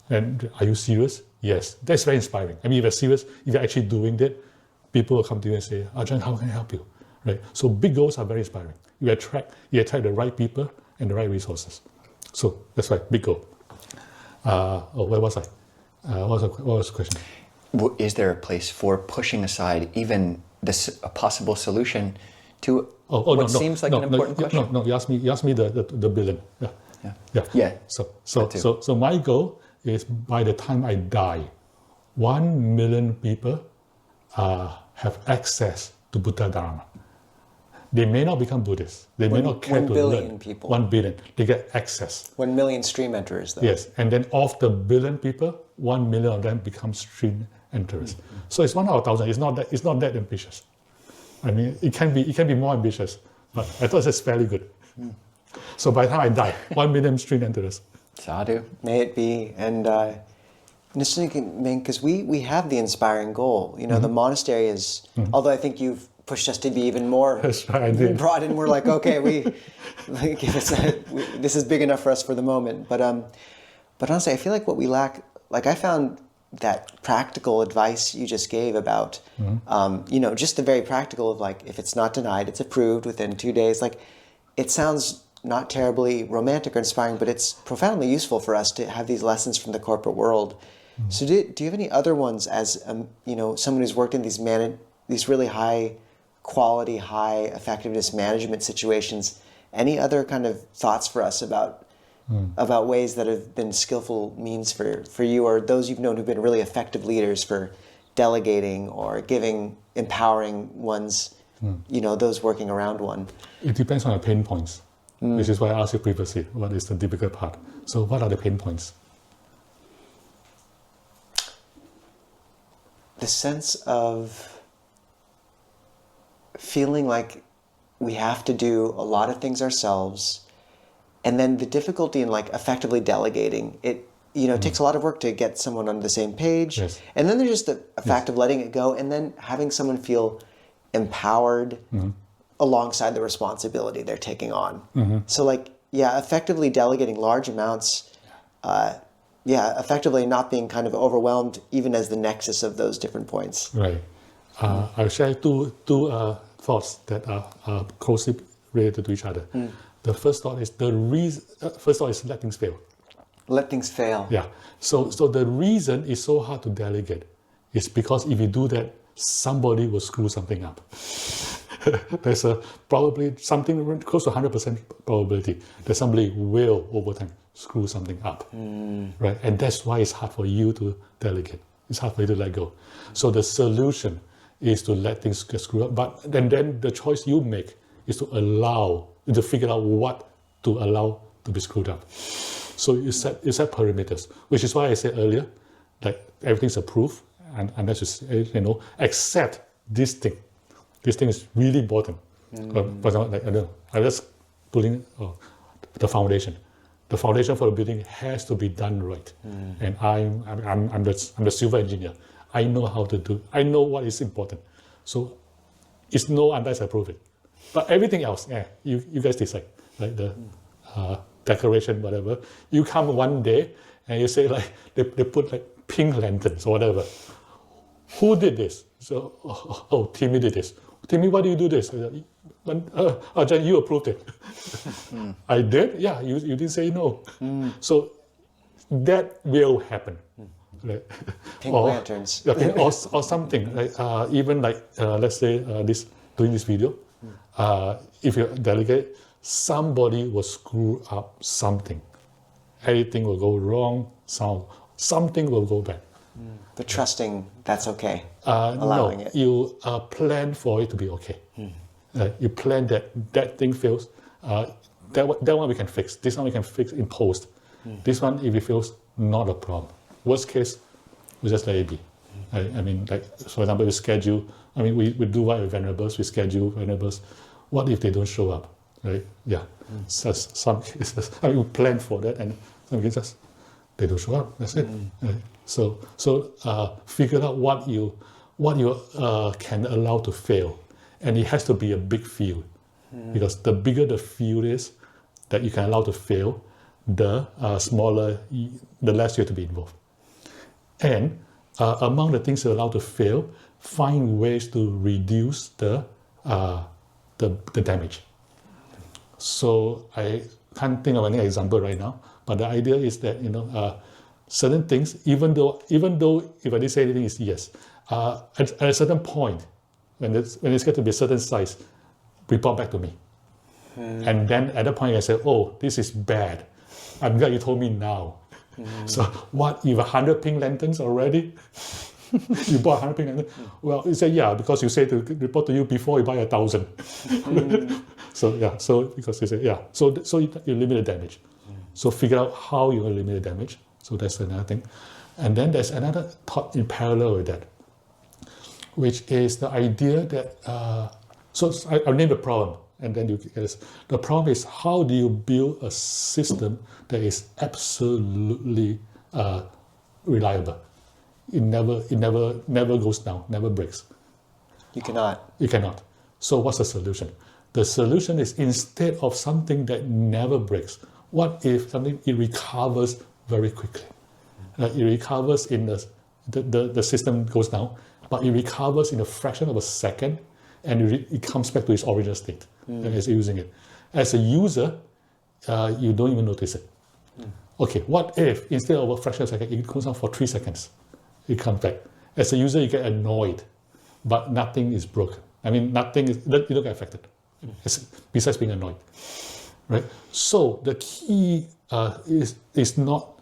And are you serious? Yes, that's very inspiring. If you're serious, if you're actually doing that, people will come to you and say, Ajahn, how can I help you? Right? So big goals are very inspiring. You attract the right people and the right resources. So that's right, big goal. Where was I? What was the question? Is there a place for pushing aside even a possible solution to seems like an important question? No, you asked me the billion. Yeah. So my goal is, by the time I die, 1 million people have access to Buddha Dharma. They may not become Buddhists. They may not care to learn. 1 billion people. 1 billion. They get access. 1 million stream enterers, though. Yes, and then of the billion people, 1 million of them become stream enterers. So it's 1 out of 1,000. It's not that ambitious. It can be more ambitious, but I thought it's fairly good. So by the time I die, 1 million stream enterers. Sadhu. May it be. And just thinking, Meng, because we have the inspiring goal. The monastery is, although I think you've pushed us to be even more broad, and we're like, okay, this is big enough for us for the moment. But honestly, I feel like what we lack, like I found that practical advice you just gave about, just the very practical of, like, if it's not denied, it's approved within 2 days. Like, it sounds not terribly romantic or inspiring, but it's profoundly useful for us to have these lessons from the corporate world. So do you have any other ones as, someone who's worked in these really high quality, high effectiveness management situations? Any other kind of thoughts for us about about ways that have been skillful means for you or those you've known who've been really effective leaders for delegating or empowering one's, those working around one? It depends on the pain points, which is why I asked you previously, what is the difficult part? So what are the pain points? The sense of feeling like we have to do a lot of things ourselves, and then the difficulty in like effectively delegating. It takes a lot of work to get someone on the same page. Yes. And then there's just the fact of letting it go and then having someone feel empowered alongside the responsibility they're taking on. So like, effectively delegating large amounts, effectively not being kind of overwhelmed even as the nexus of those different points. Right. I'll share two thoughts that are closely related to each other. The first thought is let things fail. Let things fail. Yeah. So the reason it's so hard to delegate is because if you do that, somebody will screw something up. There's probably something close to 100% probability that somebody will over time screw something up, right? And that's why it's hard for you to delegate. It's hard for you to let go. So the solution is to let things get screwed up. But then the choice you make is to figure out what to allow to be screwed up. So you set perimeters, which is why I said earlier, like everything's approved, and unless you accept this thing. This thing is really important. For example, like, I don't know, I'm just putting the foundation. The foundation for the building has to be done right. And I'm the civil engineer. I know how to do. I know what is important. So it's no unless I prove it. But everything else, you guys decide. Like the decoration, whatever. You come one day and you say like they put like pink lanterns or whatever. Who did this? So Timmy did this. Timmy, why do you do this? Jen, you approved it. I did? Yeah, you didn't say no. So that will happen. Right? Pink lanterns. Or something. Like, even like, let's say doing this video, if you delegate, somebody will screw up something. Everything will go wrong, something will go bad. The trusting that's okay. Allowing it. You plan for it to be okay. You plan that thing fails. That one we can fix. This one we can fix in post. This one, if it fails, not a problem. Worst case, we just let it be. I mean, like, for example, we schedule. I mean, we do what with venerables. We schedule venerables. What if they don't show up? Right? Yeah. So some cases, we plan for that, and some cases they don't show up. That's it. Right? So figure out what you can allow to fail, and it has to be a big field, because the bigger the field is that you can allow to fail, the smaller, the less you have to be involved. And among the things you allow to fail, find ways to reduce the damage. So I can't think of any example right now, but the idea is that certain things, even though if I didn't say anything, is yes. At a certain point, when it's get to be a certain size, report back to me. And then at that point I say, oh, this is bad. I'm glad you told me now. So what, you have 100 pink lanterns already? You bought 100 pink lanterns? Well, you say, yeah, because you say to report to you before you buy 1,000. So because you say, yeah, so you limit the damage. So figure out how you will limit the damage. So that's another thing. And then there's another thought in parallel with that, which is the idea that, so I'll name the problem, and then you get this. The problem is, how do you build a system that is absolutely reliable? It never goes down, never breaks. You cannot. You cannot. So what's the solution? The solution is, instead of something that never breaks, what if something it recovers very quickly? It recovers in the system goes down, but it recovers in a fraction of a second, and it comes back to its original state and is using it. As a user, you don't even notice it. Okay, what if instead of a fraction of a second, it goes on for 3 seconds? It comes back. As a user, you get annoyed, but nothing is broken. I mean, you don't get affected, besides being annoyed, right? So the key is not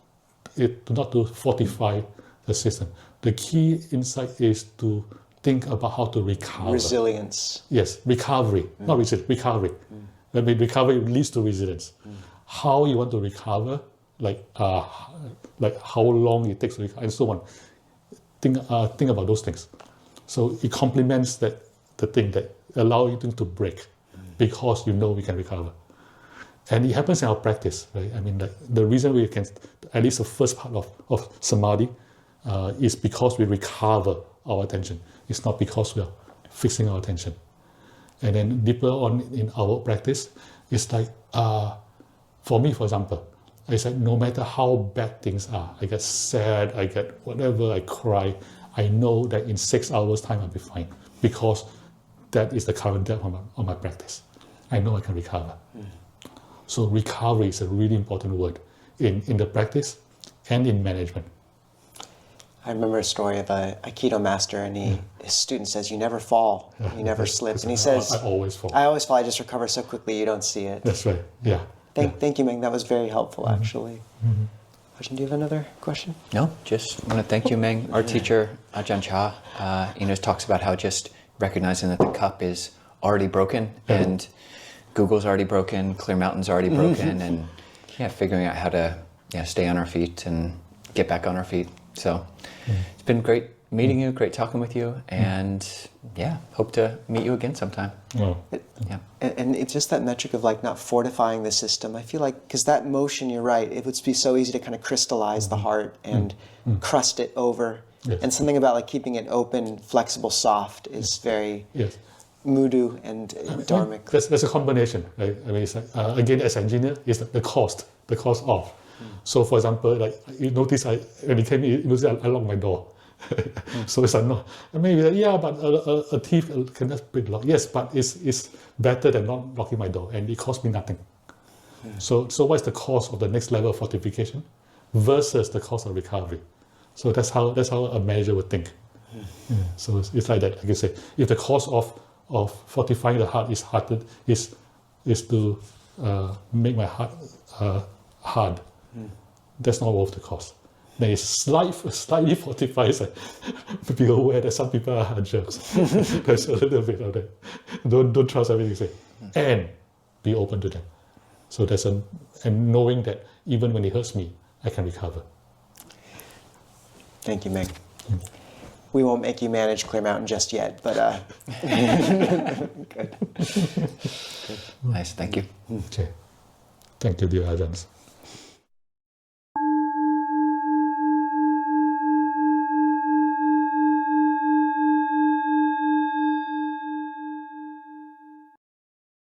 to fortify the system. The key insight is to think about how to recover. Resilience. Yes, recovery, not resilience, recovery. I mean, recovery leads to resilience. How you want to recover, like how long it takes to recover, and so on. Think about those things. So it complements the thing that allow you to break, because you know we can recover. And it happens in our practice, right? I mean, like, the reason we can, at least the first part of samadhi, is because we recover our attention. It's not because we are fixing our attention. And then deeper on in our practice, it's like, for me, for example, it's like no matter how bad things are, I get sad, I get whatever, I cry, I know that in 6 hours' time I'll be fine, because that is the current depth of my practice. I know I can recover. So recovery is a really important word in the practice and in management. I remember a story of a Aikido master, and his student says, "You never fall, you never slip." And he says, I always fall. "I always fall, I just recover so quickly you don't see it." That's right, yeah. Thank you, Meng. That was very helpful, actually. Ajahn, do you have another question? No, just want to thank you, Meng. Our teacher, Ajahn Chah, talks about how just recognizing that the cup is already broken, and Google's already broken, Clear Mountain's already broken, and figuring out how to stay on our feet and get back on our feet. So it's been great meeting you, great talking with you, and hope to meet you again sometime. Oh. And it's just that metric of like not fortifying the system. I feel like, because that motion, you're right, it would be so easy to kind of crystallize the heart and crust it over. Yes. And something about like keeping it open, flexible, soft is very mudu and dharmic. There's a combination, right? I mean, it's like, again, as an engineer, it's the cost of. So, for example, like you notice, when you came in, you notice I locked my door. So it's like, no, I mean, but a thief can just break the lock. Yes, but it's better than not locking my door, and it cost me nothing. So what's the cost of the next level of fortification versus the cost of recovery? So that's how a manager would think. So it's like that. Like you say, if the cost of fortifying the heart is to make my heart hard, that's not worth the cost. Then it's slightly fortifies. Be aware that some people are jerks. There's a little bit of that. Don't trust everything you say, and be open to them. So and knowing that even when it hurts me, I can recover. Thank you, Meng. We won't make you manage Clear Mountain just yet, but good. Nice, thank you. Okay. Thank you, dear Ajahns.